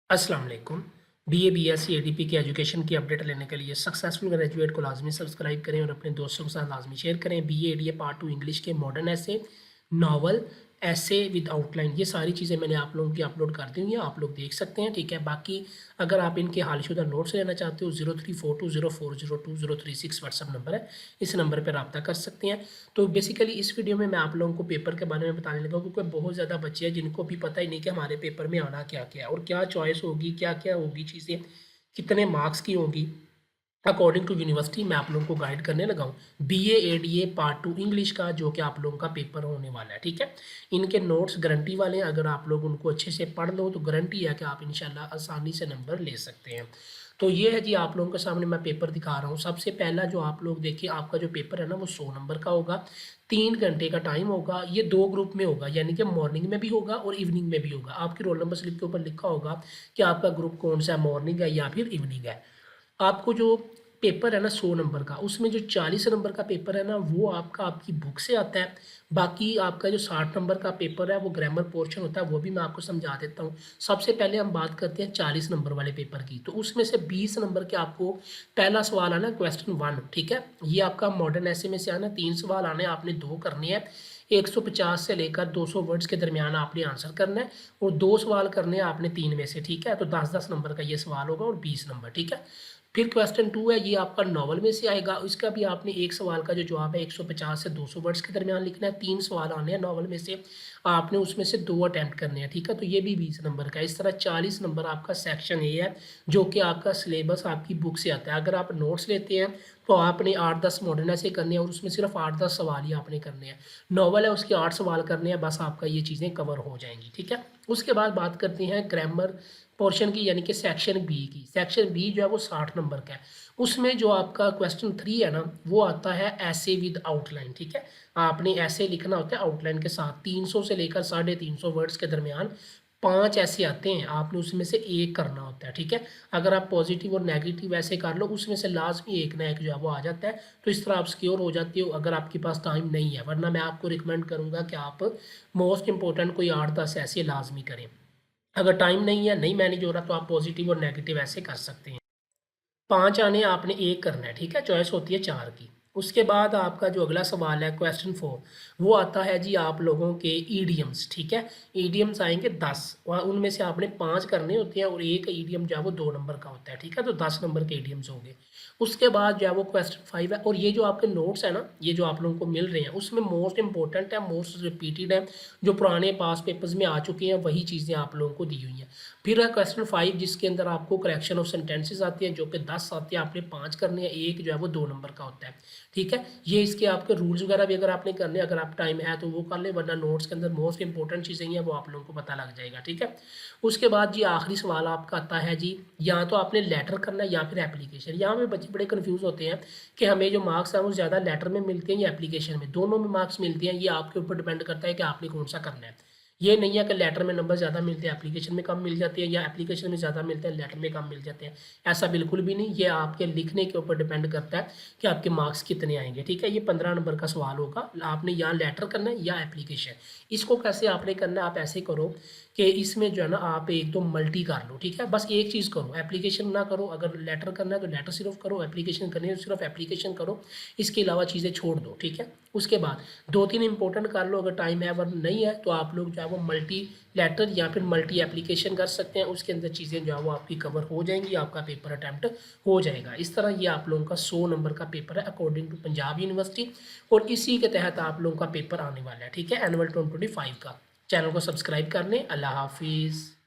अस्सलाम वालेकुम। BA, BSc, ADP की एजुकेशन की अपडेट लेने के लिए सक्सेसफुल ग्रेजुएट को लाजमी सब्सक्राइब करें और अपने दोस्तों के साथ लाजमी शेयर करें। बीए, एडीए पार्ट 2 इंग्लिश के मॉडर्न ऐसे, नावल, ऐसे विद आउटलाइन, ये सारी चीज़ें मैंने आप लोगों की अपलोड कर दी हुई हैं, आप लोग देख सकते हैं। ठीक है, बाकी अगर आप इनके हालशुदा नोट्स लेना चाहते हो 0342040236 व्हाट्सअप नंबर है, इस नंबर पर रब्ता कर सकते हैं। तो बेसिकली इस वीडियो में मैं आप लोगों को पेपर के बारे में बताने लगा क्योंकि बहुत ज़्यादा बच्चे हैं जिनको भी पता ही नहीं कि हमारे पेपर में आना क्या क्या है और क्या चॉइस होगी, क्या क्या होगी चीज़ें, कितने मार्क्स की होंगी। अकॉर्डिंग टू यूनिवर्सिटी मैं आप लोगों को गाइड करने लगा हूँ बीए एडीए पार्ट 2 इंग्लिश का, जो कि आप लोगों का पेपर होने वाला है। ठीक है, इनके नोट्स गारंटी वाले हैं, अगर आप लोग उनको अच्छे से पढ़ लो तो गारंटी है कि आप इंशाल्लाह आसानी से नंबर ले सकते हैं। तो ये है जी, आप लोगों के सामने मैं पेपर दिखा रहा हूँ। सबसे पहला जो आप लोग देखिए, आपका जो पेपर है ना वो 100 नंबर का होगा, 3 घंटे का टाइम होगा। ये 2 ग्रुप में होगा, यानी कि मॉर्निंग में भी होगा और इवनिंग में भी होगा। आपकी रोल नंबर स्लिप के ऊपर लिखा होगा कि आपका ग्रुप कौन सा है, मॉर्निंग है या फिर इवनिंग है। आपको जो पेपर है ना 100 नंबर का, उसमें जो 40 नंबर का पेपर है ना वो आपका आपकी बुक से आता है। बाकी आपका जो 60 नंबर का पेपर है वो ग्रामर पोर्शन होता है, वो भी मैं आपको समझा देता हूँ। सबसे पहले हम बात करते हैं 40 नंबर वाले पेपर की। तो उसमें से 20 नंबर के आपको पहला सवाल आना क्वेश्चन 1। ठीक है, ये आपका मॉडर्न ऐसे में से आना 3 सवाल आने, आपने 2 करने हैं। 150 से लेकर 200 वर्ड्स के दरमियान आपने आंसर करना है और 2 सवाल करने हैं आपने 3 में से। ठीक है, तो 10-10 नंबर का ये सवाल होगा और 20 नंबर। ठीक है, फिर क्वेश्चन 2 है, ये आपका नॉवल में से आएगा। इसका भी आपने एक सवाल का जो जवाब है 150 से 200 वर्ड्स के दरमियान लिखना है। 3 सवाल आने हैं नॉवल में से, आपने उसमें से 2 अटेम्प्ट करने हैं। ठीक है, तो ये भी 20 नंबर का। इस तरह 40 नंबर आपका सेक्शन ए है, जो कि आपका सिलेबस आपकी बुक से आता है। अगर आप नोट्स लेते हैं तो आपने 8-10 मॉडर्न ऐसे करने हैं और उसमें सिर्फ 8-10 सवाल ही आपने करने हैं। नॉवल है, उसके 8 सवाल करने हैं, बस आपका ये चीज़ें कवर हो जाएंगी। ठीक है, उसके बाद बात करते हैं ग्रामर पोर्शन की, यानी कि सेक्शन बी की। सेक्शन बी जो है वो 60 नंबर का है। उसमें जो आपका क्वेश्चन 3 है ना वो आता है ऐसे विद आउटलाइन। ठीक है, आपने ऐसे लिखना होता है आउटलाइन के साथ। 300 से लेकर 350 वर्ड्स के दरमियान 5 ऐसे आते हैं, आपने उसमें से एक करना होता है। ठीक है, अगर आप पॉजिटिव और नेगेटिव ऐसे कर लो, उसमें से लाजमी एक ना एक जो है वो आ जाता है। तो इस तरह आप सिक्योर हो जाते हो अगर आपके पास टाइम नहीं है, वरना मैं आपको रिकमेंड करूँगा कि आप मोस्ट इंपॉर्टेंट कोई 8-10 ऐसे लाजमी करें। अगर टाइम नहीं है, नहीं मैनेज हो रहा, तो आप पॉजिटिव और नेगेटिव ऐसे कर सकते हैं। 5 आने, आपने एक करना है। ठीक है, चॉइस होती है 4 की। उसके बाद आपका जो अगला सवाल है क्वेश्चन 4, वो आता है जी आप लोगों के ईडियम्स। ठीक है, ईडियम्स आएंगे 10 और उनमें से आपने 5 करने होते हैं और एक ईडियम जो है वो 2 नंबर का होता है। ठीक है, तो 10 नंबर के ईडियम्स हो गए। उसके बाद जो है वो क्वेश्चन 5 है, और ये जो आपके नोट्स है ना, ये जो आप लोगों को मिल रहे हैं, उसमें मोस्ट इंपॉर्टेंट है, मोस्ट रिपीटेड है, जो पुराने पास पेपर्स में आ चुके हैं वही चीज़ें आप लोगों को दी हुई हैं। फिर है क्वेश्चन 5, जिसके अंदर आपको करेक्शन ऑफ सेंटेंसेस आती हैं, जो कि 10 आते हैं, आपने 5 करने हैं, एक जो है वो 2 नंबर का होता है। ठीक है, ये इसके आपके रूल्स वगैरह भी अगर आपने करने, अगर आप टाइम है तो वो कर ले, वरना नोट्स के अंदर मोस्ट इंपॉर्टेंट चीज़ें हैं वो आप लोगों को पता लग जाएगा। ठीक है, उसके बाद जी आखिरी सवाल आपका आता है जी, या तो आपने लेटर करना है या फिर एप्लीकेशन। यहाँ पे बच्चे बड़े कन्फ्यूज़ होते हैं कि हमें जो मार्क्स हैं वो ज़्यादा लेटर में मिलते हैं या एप्लीकेशन में। दोनों में मार्क्स मिलते हैं, ये आपके ऊपर डिपेंड करता है कि आपने कौन सा करना है। ये नहीं है कि लेटर में नंबर ज़्यादा मिलते हैं, एप्लीकेशन में कम मिल जाते हैं, या एप्लीकेशन में ज़्यादा मिलते हैं, लेटर में कम मिल जाते हैं। ऐसा बिल्कुल भी नहीं, ये आपके लिखने के ऊपर डिपेंड करता है कि आपके मार्क्स कितने आएंगे। ठीक है, ये 15 नंबर का सवाल होगा, आपने यहाँ लेटर करना है या एप्लीकेशन। इसको कैसे आपने करना है, आप ऐसे करो कि इसमें जो है ना आप एक तो मल्टी कर लो। ठीक है, बस एक चीज़ करो, एप्लीकेशन ना करो। अगर लेटर करना है तो लेटर सिर्फ करो, एप्लीकेशन करनी है तो सिर्फ एप्लीकेशन करो, इसके अलावा चीज़ें छोड़ दो। ठीक है, उसके बाद 2-3 इंपॉर्टेंट कर लो अगर टाइम है, वरना नहीं है तो आप लोग जो है वो मल्टी लेटर या फिर मल्टी एप्लीकेशन कर सकते हैं। उसके अंदर चीज़ें जो है वो आपकी कवर हो जाएंगी, आपका पेपर अटैम्प्ट हो जाएगा। इस तरह ये आप लोगों का 100 नंबर का पेपर है अकॉर्डिंग टू पंजाब यूनिवर्सिटी, और इसी के तहत आप लोगों का पेपर आने वाला है। ठीक है, एनुअल 2025 का। चैनल को सब्सक्राइब कर लें। अल्लाह हाफिज़।